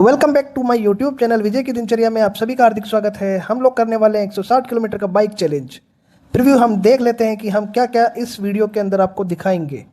Welcome back to my YouTube channel Vijay की दिनचर्या में आप सभी का हार्दिक स्वागत है। हम लोग करने वाले हैं 160 किलोमीटर का बाइक चैलेंज। प्रीव्यू हम देख लेते हैं कि हम क्या क्या इस वीडियो के अंदर आपको दिखाएंगे।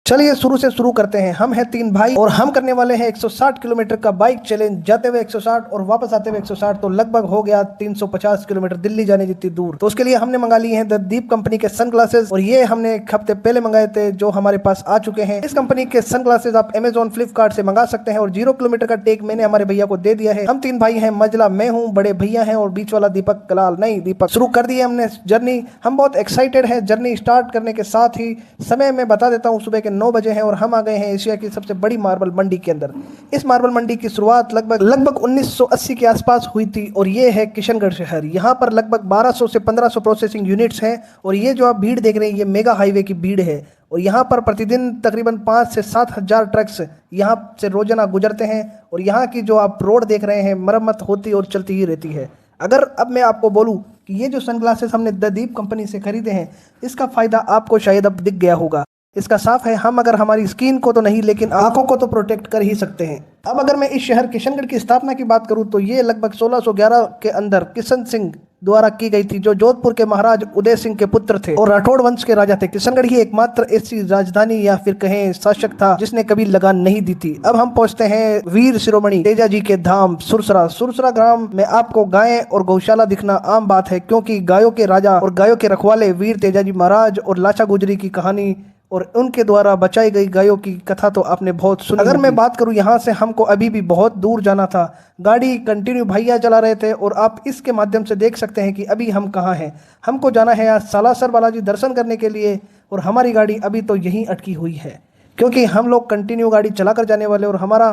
चलिए शुरू से शुरू करते हैं। हम हैं तीन भाई और हम करने वाले हैं 160 किलोमीटर का बाइक चैलेंज। जाते हुए 160 और वापस आते हुए 160, तो लगभग हो गया 350 किलोमीटर, दिल्ली जाने जितनी दूर। तो उसके लिए हमने मंगा लिए हैं द दीप कंपनी के सनग्लासेस, और ये हमने एक हफ्ते पहले मंगाए थे, जो हमारे पास आ चुके हैं। इस कंपनी के सनग्लासेस आप अमेजॉन, फ्लिपकार्ट से मंगा सकते हैं। और 0 किलोमीटर का टेक मैंने हमारे भैया को दे दिया है। हम तीन भाई हैं, मजला मैं हूँ, बड़े भैया हैं और बीच वाला दीपक कलाल नहीं दीपक। शुरू कर दिए हमने जर्नी। हम बहुत एक्साइटेड है। जर्नी स्टार्ट करने के साथ ही समय मैं बता देता हूँ, सुबह के 9 बजे हैं और हम आ गए हैं एशिया की सबसे बड़ी मार्बल मंडी के अंदर। इस मार्बल मंडी की शुरुआत लगभग 1980 के आसपास हुई थी और ये है किशनगढ़ शहर। यहाँ पर लगभग 1200 से 1500 प्रोसेसिंग यूनिट्स हैं। और ये जो आप भीड़ देख रहे हैं, ये मेगा हाईवे की भीड़ है। और यहाँ पर प्रतिदिन तकरीबन 5 से 7 हजार ट्रक्स यहाँ से रोजाना गुजरते हैं। और यहाँ की जो आप रोड देख रहे हैं, मरम्मत होती और चलती ही रहती है। अगर अब मैं आपको बोलूं कि ये जो सनग्लासेस हमने द दीप कंपनी से खरीदे हैं, इसका फायदा आपको शायद अब दिख गया होगा। इसका साफ है, हम अगर हमारी स्किन को तो नहीं लेकिन आंखों को तो प्रोटेक्ट कर ही सकते हैं। अब अगर मैं इस शहर किशनगढ़ की स्थापना की बात करूं, तो ये लगभग 1611 के अंदर किशन सिंह द्वारा की गई थी, जो जोधपुर के महाराज उदय सिंह के पुत्र थे और राठौड़ वंश के राजा थे। किशनगढ़ ही एकमात्र ऐसी राजधानी या फिर कहें शासक था जिसने कभी लगान नहीं दी थी। अब हम पहुंचते हैं वीर शिरोमणि तेजा जी के धाम सुरसरा। सुरसरा ग्राम में आपको गायें और गौशाला दिखना आम बात है, क्योंकि गायों के राजा और गायों के रखवाले वीर तेजा जी महाराज और लाचा गुजरी की कहानी और उनके द्वारा बचाई गई गायों की कथा तो आपने बहुत सुनी। अगर मैं बात करूं, यहाँ से हमको अभी भी बहुत दूर जाना था। गाड़ी कंटिन्यू भैया चला रहे थे और आप इसके माध्यम से देख सकते हैं कि अभी हम कहाँ हैं। हमको जाना है आज सालासर बालाजी दर्शन करने के लिए, और हमारी गाड़ी अभी तो यहीं अटकी हुई है, क्योंकि हम लोग कंटिन्यू गाड़ी चला कर जाने वाले और हमारा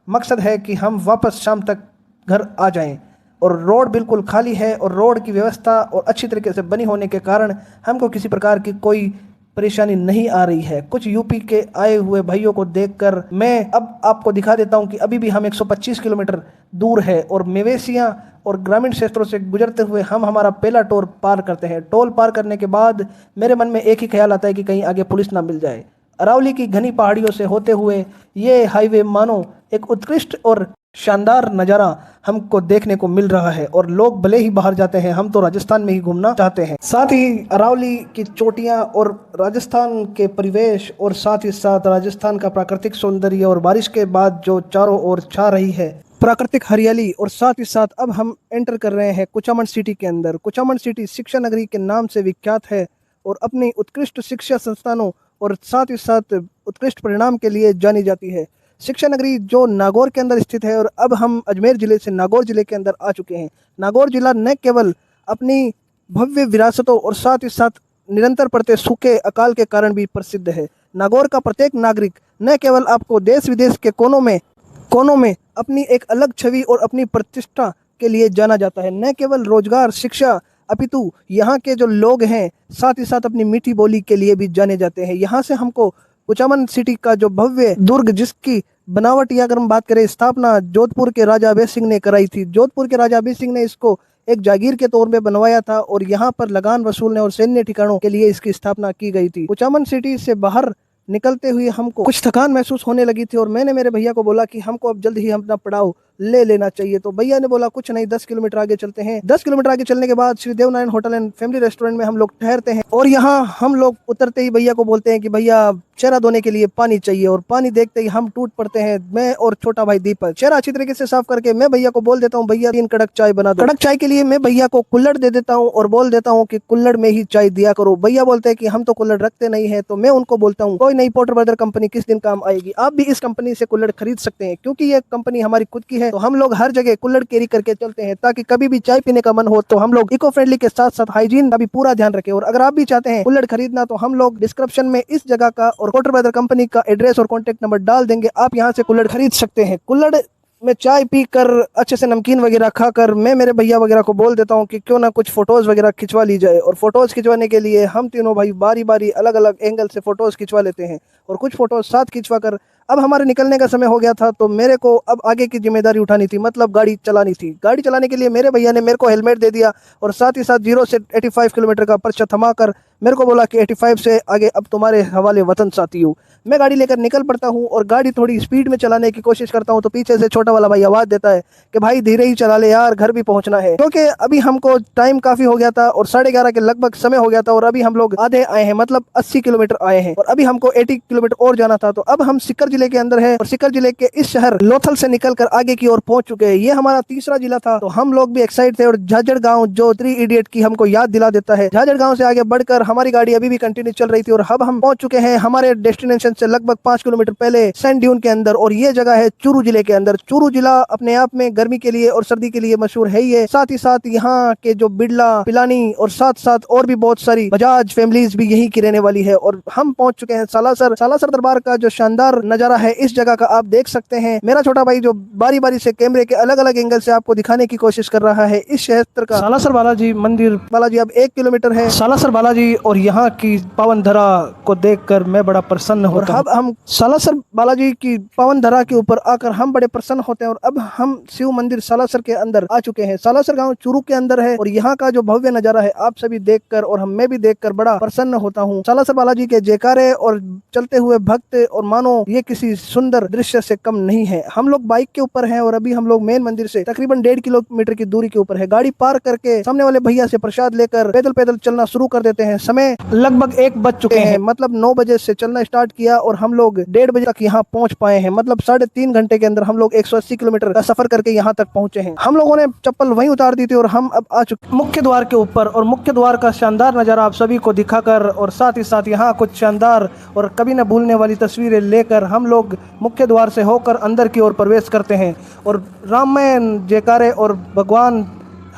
मकसद है कि हम वापस शाम तक घर आ जाएँ। और रोड बिल्कुल खाली है और रोड की व्यवस्था और अच्छी तरीके से बनी होने के कारण हमको किसी प्रकार की कोई परेशानी नहीं आ रही है। कुछ यूपी के आए हुए भाइयों को देखकर मैं अब आपको दिखा देता हूं कि अभी भी हम 125 किलोमीटर दूर है और मवेशियां और ग्रामीण क्षेत्रों से गुजरते हुए हम हमारा पहला टोल पार करते हैं। टोल पार करने के बाद मेरे मन में एक ही ख्याल आता है कि कहीं आगे पुलिस ना मिल जाए। अरावली की घनी पहाड़ियों से होते हुए ये हाईवे मानो एक उत्कृष्ट और शानदार नज़ारा हमको देखने को मिल रहा है। और लोग भले ही बाहर जाते हैं, हम तो राजस्थान में ही घूमना चाहते हैं। साथ ही अरावली की चोटियां और राजस्थान के परिवेश और साथ ही साथ राजस्थान का प्राकृतिक सौंदर्य और बारिश के बाद जो चारों ओर छा रही है प्राकृतिक हरियाली, और साथ ही साथ अब हम एंटर कर रहे हैं कुचामन सिटी के अंदर। कुचामन सिटी शिक्षा नगरी के नाम से विख्यात है और अपनी उत्कृष्ट शिक्षा संस्थानों और साथ ही साथ उत्कृष्ट परिणाम के लिए जानी जाती है। शिक्षा नगरी जो नागौर के अंदर स्थित है, और अब हम अजमेर जिले से नागौर जिले के अंदर आ चुके हैं। नागौर जिला न केवल अपनी भव्य विरासतों और साथ ही साथ निरंतर पड़ते सूखे अकाल के कारण भी प्रसिद्ध है। नागौर का प्रत्येक नागरिक न केवल आपको देश विदेश के कोनों में अपनी एक अलग छवि और अपनी प्रतिष्ठा के लिए जाना जाता है। न केवल रोजगार, शिक्षा, अपितु यहाँ के जो लोग हैं साथ ही साथ अपनी मीठी बोली के लिए भी जाने जाते हैं। यहाँ से हमको कुचामन सिटी का जो भव्य दुर्ग, जिसकी बनावट या अगर हम बात करें स्थापना जोधपुर के राजा अभय सिंह ने कराई थी। जोधपुर के राजा अभय सिंह ने इसको एक जागीर के तौर में बनवाया था और यहाँ पर लगान वसूलने और सैन्य ठिकानों के लिए इसकी स्थापना की गई थी। कुचामन सिटी से बाहर निकलते हुए हमको कुछ थकान महसूस होने लगी थी और मैंने मेरे भैया को बोला कि हमको अब जल्द ही अपना पड़ाव ले लेना चाहिए। तो भैया ने बोला कुछ नहीं, 10 किलोमीटर आगे चलते हैं। 10 किलोमीटर आगे चलने के बाद Shri Devnarayan hotel and family restaurant में हम लोग ठहरते हैं। और यहाँ हम लोग उतरते ही भैया को बोलते हैं कि भैया चेहरा धोने के लिए पानी चाहिए, और पानी देखते ही हम टूट पड़ते हैं, मैं और छोटा भाई दीपक। चेहरा अच्छी तरीके से साफ करके मैं भैया को बोल देता हूँ, भैया 3 कड़क चाय बना दो। कड़क चाय के लिए मैं भैया को कुल्हड़ दे देता हूँ और बोल देता हूँ कि कुल्हड़ में ही चाय दिया करो। भैया बोलते हैं कि हम तो कुल्हड़ रखते नहीं है। तो मैं उनको बोलता हूँ कोई नहीं, पोर्टर ब्रदर कंपनी किस दिन काम आएगी, आप भी इस कंपनी से कुल्हड़ खरीद सकते हैं, क्योंकि ये कंपनी हमारी खुद की है। तो हम लोग हर जगह कुल्हड़ कैरी करके चलते हैं, ताकि कभी भी चाय पीने का मन हो तो हम लोग इको फ्रेंडली के साथ साथ हाइजीन का भी पूरा ध्यान रखें। और अगर आप भी चाहते हैं कुल्हड़ खरीदना, तो हम लोग डिस्क्रिप्शन में इस जगह का और पोर्टर ब्रदर कंपनी का एड्रेस और कॉन्टेक्ट नंबर डाल देंगे, आप यहाँ से कुल्हड़ खरीद सकते हैं। कुल्हड़ में चाय पीकर अच्छे से नमकीन वगैरह खाकर मैं मेरे भैया वगैरह को बोल देता हूँ कि क्यों ना कुछ फोटोज वगैरह खिंचवा ली जाए। और फोटोज खिंचवाने के लिए हम तीनों भाई बारी बारी अलग अलग एंगल से फोटोज खिंचवा लेते हैं और कुछ फोटोज साथ खिंचवा कर अब हमारे निकलने का समय हो गया था, तो मेरे को अब आगे की जिम्मेदारी उठानी थी, मतलब गाड़ी चलानी थी। गाड़ी चलाने के लिए मेरे भैया ने मेरे को हेलमेट दे दिया और साथ ही साथ 0 से 85 किलोमीटर का पर्चा थमा कर मेरे को बोला कि 85 से आगे अब तुम्हारे हवाले वतन साथी हो। मैं गाड़ी लेकर निकल पड़ता हूँ और गाड़ी थोड़ी स्पीड में चलाने की कोशिश करता हूँ, तो पीछे से छोटा वाला भाई आवाज़ देता है कि भाई धीरे ही चला ले यार, घर भी पहुंचना है। क्योंकि अभी हमको टाइम काफ़ी हो गया था और 11:30 के लगभग समय हो गया था और अभी हम लोग आधे आए हैं, मतलब 80 किलोमीटर आए हैं और अभी हमको 80 किलोमीटर और जाना था। तो अब हम सीकर जिले के अंदर है और सीकर जिले के इस शहर लोथल से निकलकर आगे की ओर पहुंच चुके हैं। ये हमारा तीसरा जिला था, तो हम लोग भी एक्साइट थे। और झाझड़ गांव जो 3 इडियट की हमको याद दिला देता है, झाझड़ गांव से आगे बढ़कर हमारी गाड़ी अभी भी कंटिन्यू चल रही थी और अब हम पहुंच चुके हैं हमारे डेस्टिनेशन से लगभग 5 किलोमीटर पहले सैंड ड्यून के अंदर। और ये जगह है चूरू जिले के अंदर। चूरू जिला अपने आप में गर्मी के लिए और सर्दी के लिए मशहूर है ही है। साथ ही साथ यहाँ के जो बिड़ला, पिलानी और साथ साथ और भी बहुत सारी बजाज फैमिलीज भी यहीं की रहने वाली है। और हम पहुंच चुके हैं सालासर। सालासर दरबार का जो शानदार नजारा है इस जगह का आप देख सकते हैं। मेरा छोटा भाई जो बारी बारी से कैमरे के अलग अलग एंगल से आपको दिखाने की कोशिश कर रहा है इस क्षेत्र का सालासर बालाजी मंदिर। बालाजी अब 1 किलोमीटर है सालासर बालाजी, और यहाँ की पावन धरा को देखकर मैं बड़ा प्रसन्न होता हूँ। अब हम सालासर बालाजी की पावन धरा के ऊपर आकर हम बड़े प्रसन्न होते हैं और अब हम शिव मंदिर सालासर के अंदर आ चुके हैं। सालासर गांव चूरू के अंदर है और यहाँ का जो भव्य नजारा है आप सभी देखकर और मैं भी देखकर बड़ा प्रसन्न होता हूँ। सालासर बालाजी के जयकारे और चलते हुए भक्त और मानो ये किसी सुंदर दृश्य से कम नहीं है। हम लोग बाइक के ऊपर हैं और अभी हम लोग मेन मंदिर से तकरीबन 1.5 किलोमीटर की दूरी के ऊपर है। गाड़ी पार करके सामने वाले भैया से प्रसाद लेकर पैदल पैदल चलना शुरू कर देते हैं। समय लगभग 1 बज चुके हैं, मतलब 9 बजे से चलना स्टार्ट किया और हम लोग 1:30 बजे तक यहाँ पहुँच पाए हैं। मतलब 3.5 घंटे के अंदर हम लोग 180 किलोमीटर का सफर करके यहाँ तक पहुँचे हैं। हम लोगों ने चप्पल वहीं उतार दी थी और हम अब आ चुके मुख्य द्वार के ऊपर। और मुख्य द्वार का शानदार नज़ारा आप सभी को दिखाकर और साथ ही साथ यहाँ कुछ शानदार और कभी न भूलने वाली तस्वीरें लेकर हम लोग मुख्य द्वार से होकर अंदर की ओर प्रवेश करते हैं। और रामायण जयकारे और भगवान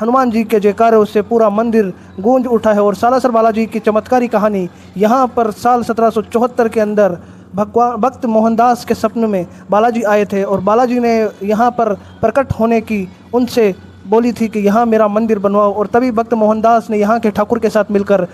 हनुमान जी के जयकारों से पूरा मंदिर गूंज उठा है। और सालासर बालाजी की चमत्कारी कहानी यहाँ पर साल 1774 के अंदर भक्त मोहनदास के सपने में बालाजी आए थे और बालाजी ने यहाँ पर प्रकट होने की उनसे बोली थी कि यहाँ मेरा मंदिर बनवाओ। और तभी भक्त मोहनदास ने यहाँ के ठाकुर के साथ मिलकर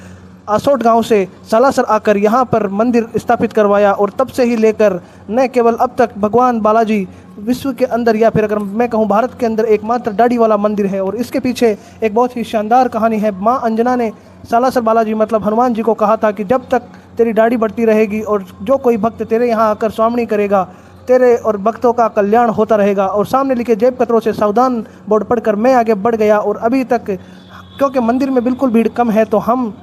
आसोट गांव से सालासर आकर यहाँ पर मंदिर स्थापित करवाया। और तब से ही लेकर न केवल अब तक भगवान बालाजी विश्व के अंदर या फिर अगर मैं कहूँ भारत के अंदर एकमात्र दाढ़ी वाला मंदिर है। और इसके पीछे एक बहुत ही शानदार कहानी है। माँ अंजना ने सालासर बालाजी मतलब हनुमान जी को कहा था कि जब तक तेरी दाढ़ी बढ़ती रहेगी और जो कोई भक्त तेरे यहाँ आकर स्वामणी करेगा तेरे और भक्तों का कल्याण होता रहेगा। और सामने लिखे जेब कतरों से सावधान बोर्ड पढ़कर मैं आगे बढ़ गया और अभी तक क्योंकि मंदिर में बिल्कुल भीड़ कम है तो हम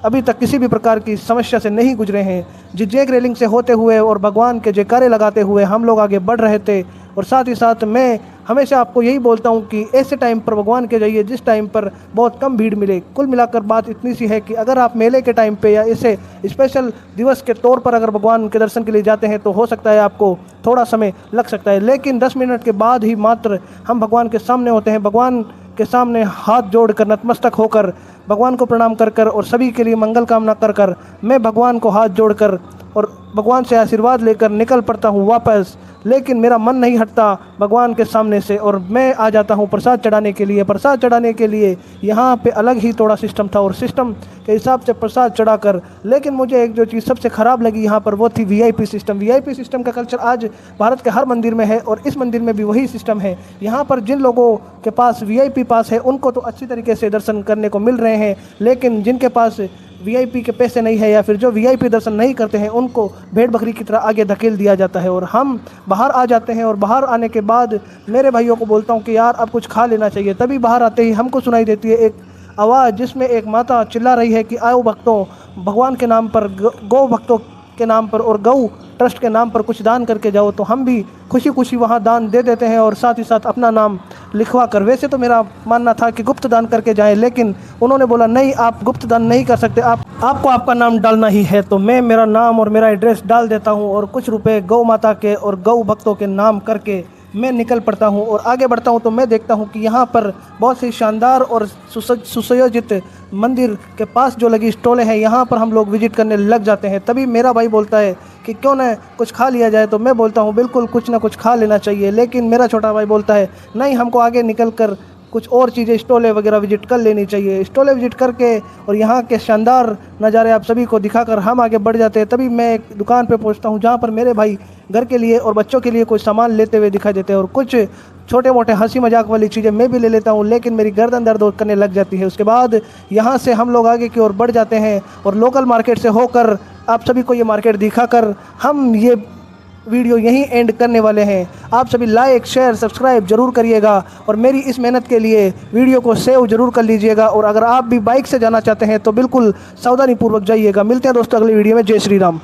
अभी तक किसी भी प्रकार की समस्या से नहीं गुजरे हैं। जिगजैग रेलिंग से होते हुए और भगवान के जयकारे लगाते हुए हम लोग आगे बढ़ रहे थे। और साथ ही साथ मैं हमेशा आपको यही बोलता हूँ कि ऐसे टाइम पर भगवान के जाइए जिस टाइम पर बहुत कम भीड़ मिले। कुल मिलाकर बात इतनी सी है कि अगर आप मेले के टाइम पे या इसे स्पेशल दिवस के तौर पर अगर भगवान के दर्शन के लिए जाते हैं तो हो सकता है आपको थोड़ा समय लग सकता है, लेकिन 10 मिनट के बाद ही मात्र हम भगवान के सामने होते हैं। भगवान के सामने हाथ जोड़कर नतमस्तक होकर भगवान को प्रणाम कर कर और सभी के लिए मंगल कामना कर कर मैं भगवान को हाथ जोड़कर और भगवान से आशीर्वाद लेकर निकल पड़ता हूँ वापस। लेकिन मेरा मन नहीं हटता भगवान के सामने से और मैं आ जाता हूँ प्रसाद चढ़ाने के लिए। प्रसाद चढ़ाने के लिए यहाँ पे अलग ही थोड़ा सिस्टम था और सिस्टम के हिसाब से प्रसाद चढ़ाकर, लेकिन मुझे एक जो चीज़ सबसे ख़राब लगी यहाँ पर वो थी वीआईपी सिस्टम। वीआईपी सिस्टम का कल्चर आज भारत के हर मंदिर में है और इस मंदिर में भी वही सिस्टम है। यहाँ पर जिन लोगों के पास वीआईपी पास है उनको तो अच्छी तरीके से दर्शन करने को मिल रहे हैं, लेकिन जिनके पास वीआईपी के पैसे नहीं है या फिर जो वीआईपी दर्शन नहीं करते हैं उनको भेड़ बकरी की तरह आगे धकेल दिया जाता है। और हम बाहर आ जाते हैं और बाहर आने के बाद मेरे भाइयों को बोलता हूँ कि यार अब कुछ खा लेना चाहिए। तभी बाहर आते ही हमको सुनाई देती है एक आवाज़ जिसमें एक माता चिल्ला रही है कि आओ भक्तों, भगवान के नाम पर, गौ भक्तों के नाम पर और गौ ट्रस्ट के नाम पर कुछ दान करके जाओ। तो हम भी खुशी खुशी वहाँ दान दे देते हैं और साथ ही साथ अपना नाम लिखवा कर। वैसे तो मेरा मानना था कि गुप्त दान करके जाएं, लेकिन उन्होंने बोला नहीं, आप गुप्त दान नहीं कर सकते, आपको आपका नाम डालना ही है। तो मैं मेरा नाम और मेरा एड्रेस डाल देता हूँ और कुछ रुपए गौ माता के और गौ भक्तों के नाम करके मैं निकल पड़ता हूँ और आगे बढ़ता हूँ। तो मैं देखता हूँ कि यहाँ पर बहुत ही शानदार और सुसज्जित मंदिर के पास जो लगी स्टॉलें हैं यहाँ पर हम लोग विजिट करने लग जाते हैं। तभी मेरा भाई बोलता है कि क्यों ना कुछ खा लिया जाए। तो मैं बोलता हूँ बिल्कुल कुछ ना कुछ खा लेना चाहिए, लेकिन मेरा छोटा भाई बोलता है नहीं, हमको आगे निकल कर कुछ और चीज़ें स्टॉलें वगैरह विजिट कर लेनी चाहिए। स्टॉलें विजिट करके और यहाँ के शानदार नज़ारे आप सभी को दिखाकर हम आगे बढ़ जाते हैं। तभी मैं एक दुकान पे पहुँचता हूँ जहाँ पर मेरे भाई घर के लिए और बच्चों के लिए कुछ सामान लेते हुए दिखाई देते हैं और कुछ छोटे मोटे हंसी मजाक वाली चीज़ें मैं भी ले लेता हूँ, लेकिन मेरी गर्दन दर्द करने लग जाती है। उसके बाद यहाँ से हम लोग आगे की ओर बढ़ जाते हैं और लोकल मार्केट से होकर आप सभी को ये मार्केट दिखाकर हम ये वीडियो यहीं एंड करने वाले हैं। आप सभी लाइक शेयर सब्सक्राइब जरूर करिएगा और मेरी इस मेहनत के लिए वीडियो को सेव जरूर कर लीजिएगा। और अगर आप भी बाइक से जाना चाहते हैं तो बिल्कुल सावधानी पूर्वक जाइएगा। मिलते हैं दोस्तों अगली वीडियो में। जय श्री राम।